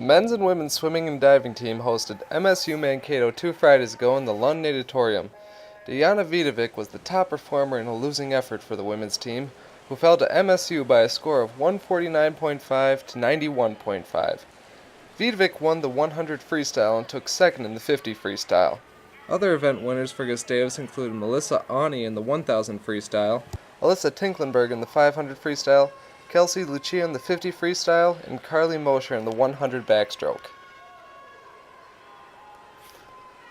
men's and women's swimming and diving team hosted MSU Mankato 2 Fridays ago in the Lund Natatorium. Diana Vidovic was the top performer in a losing effort for the women's team, who fell to MSU by a score of 149.5 to 91.5. Vidovic won the 100 freestyle and took second in the 50 freestyle. Other event winners for Gustavus included Melissa Awney in the 1000 freestyle, Alyssa Tinklenberg in the 500 freestyle, Kelsey Lucia in the 50 freestyle, and Carly Mosher in the 100 backstroke.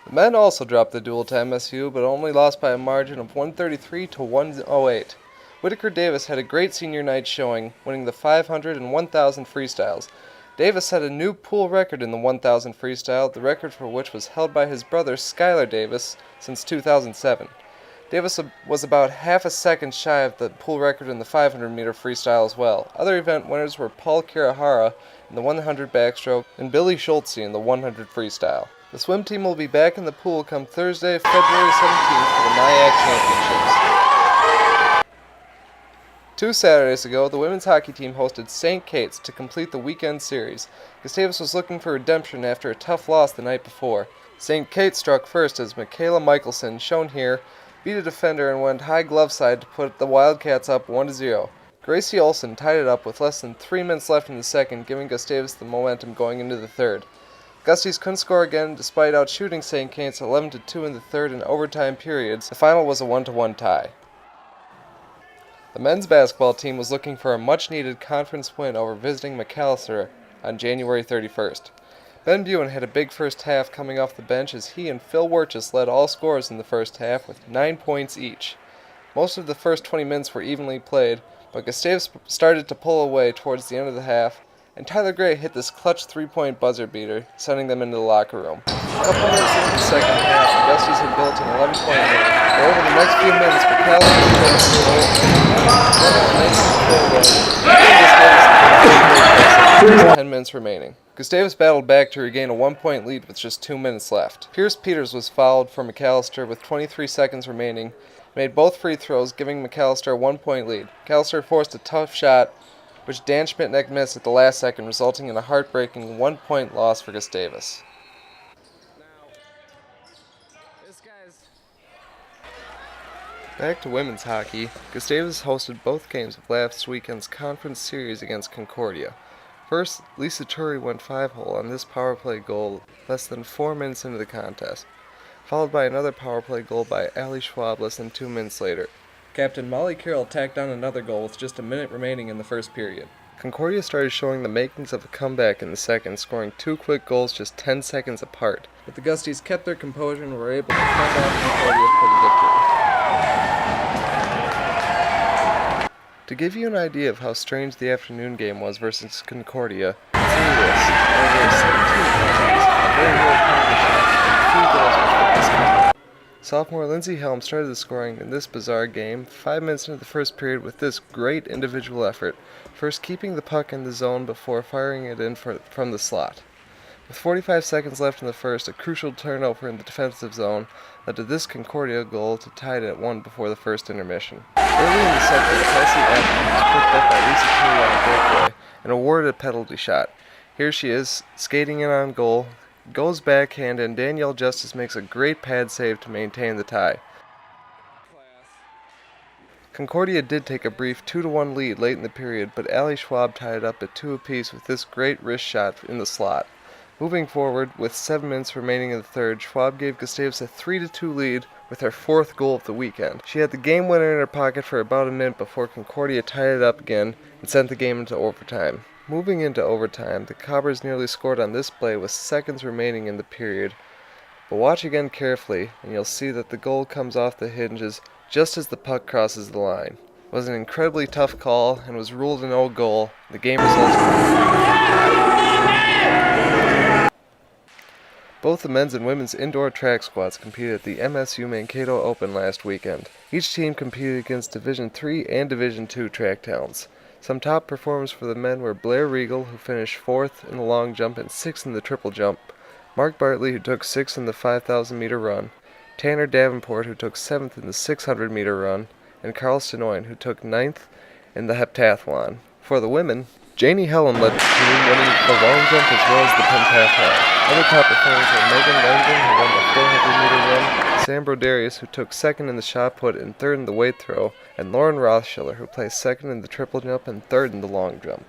The men also dropped the duel to MSU, but only lost by a margin of 133 to 108. Whitaker Davis had a great senior night showing, winning the 500 and 1000 freestyles. Davis set a new pool record in the 1000 freestyle, the record for which was held by his brother Skylar Davis since 2007. Davis was about half a second shy of the pool record in the 500-meter freestyle as well. Other event winners were Paul Kirihara in the 100 backstroke and Billy Schultze in the 100 freestyle. The swim team will be back in the pool come Thursday, February 17th for the NIAC Championships. 2 Saturdays ago, the women's hockey team hosted St. Kate's to complete the weekend series. Gustavus was looking for redemption after a tough loss the night before. St. Kate's struck first as Michaela Michelson, shown here, beat a defender and went high glove side to put the Wildcats up 1-0. Gracie Olsen tied it up with less than 3 minutes left in the second, giving Gustavus the momentum going into the third. Gusties couldn't score again despite outshooting St. Kate's 11-2 in the third and overtime periods. The final was a 1-1 tie. The men's basketball team was looking for a much-needed conference win over visiting McAllister on January 31st. Ben Buin had a big first half coming off the bench as he and Phil Wirtjes led all scorers in the first half with 9 points each. Most of the first 20 minutes were evenly played, but Gustavus started to pull away towards the end of the half, and Tyler Gray hit this clutch 3-point buzzer beater, sending them into the locker room. A couple minutes into the second half, the Gusties had built an 11-point lead, but over the next few minutes, McAllister put 10 minutes remaining. Gustavus battled back to regain a 1-point lead with just 2 minutes left. Pierce Peters was fouled for McAllister with 23 seconds remaining, made both free throws, giving McAllister a 1-point lead. McAllister forced a tough shot, which Dan Schmidtneck missed at the last second, resulting in a heartbreaking 1-point loss for Gustavus. Back to women's hockey, Gustavus hosted both games of last weekend's conference series against Concordia. First, Lisa Turry went 5-hole on this power play goal less than 4 minutes into the contest, followed by another power play goal by Allie Schwab less than 2 minutes later. Captain Molly Carroll tacked on another goal with just a minute remaining in the first period. Concordia started showing the makings of a comeback in the second, scoring 2 quick goals just 10 seconds apart. But the Gusties kept their composure and were able to fend off Concordia for the victory. To give you an idea of how strange the afternoon game was versus Concordia, consider this. Over 17 penalties, a very low penalty shot, and 3 goals were this game. Sophomore Lindsay Helm started the scoring in this bizarre game 5 minutes into the first period with this great individual effort, first keeping the puck in the zone before firing it in from the slot. With 45 seconds left in the first, a crucial turnover in the defensive zone led to this Concordia goal to tie it at 1 before the first intermission. Early in the second, Kelsey Atkins was picked up by Lisa Turry on a breakaway and awarded a penalty shot. Here she is, skating in on goal, goes backhand, and Danielle Justice makes a great pad save to maintain the tie. Concordia did take a brief 2-1 lead late in the period, but Allie Schwab tied it up at 2 apiece with this great wrist shot in the slot. Moving forward, with 7 minutes remaining in the third, Schwab gave Gustavus a 3-2 lead with her 4th goal of the weekend. She had the game winner in her pocket for about a minute before Concordia tied it up again and sent the game into overtime. Moving into overtime, the Cobbers nearly scored on this play with seconds remaining in the period. But watch again carefully, and you'll see that the goal comes off the hinges just as the puck crosses the line. It was an incredibly tough call and was ruled a no goal. The game results. Both the men's and women's indoor track squads competed at the MSU Mankato Open last weekend. Each team competed against Division III and Division II track talents. Some top performers for the men were Blair Regal, who finished 4th in the long jump and 6th in the triple jump, Mark Bartley, who took 6th in the 5,000-meter run, Tanner Davenport, who took 7th in the 600-meter run, and Carl Stenoin, who took 9th in the heptathlon. For the women, Janie Helen led the team, winning the long jump as well as the pentathlon. Other top performers were Megan Langdon, who won the 400-meter run, Sam Broderius, who took second in the shot put and third in the weight throw, and Lauren Rothschiller, who placed second in the triple jump and third in the long jump.